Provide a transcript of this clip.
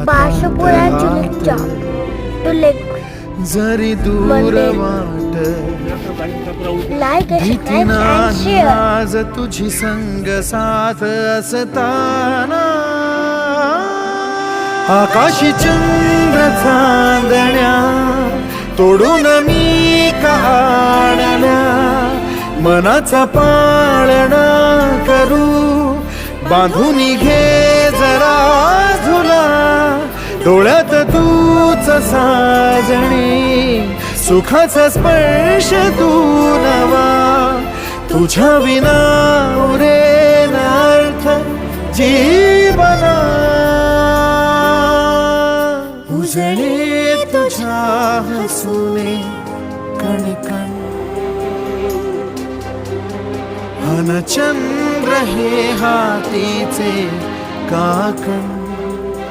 Bashapura Julikja to Lake जरी दूर वाट like, subscribe and share. आज तुझी संग साथ असताना आकाशी चंद्र चांदण्या तोडून मी काढल्या मनाचा पाळणा करू बांधून घे जरा झुला डोळ्यात तूच साजणी सुखाचा स्पर्श तू नवा तुझ्या विना उरेन अर्थ जीवना उजळे तुझ्या हसूने कणकण अन चंद्र हे हातीचे काकण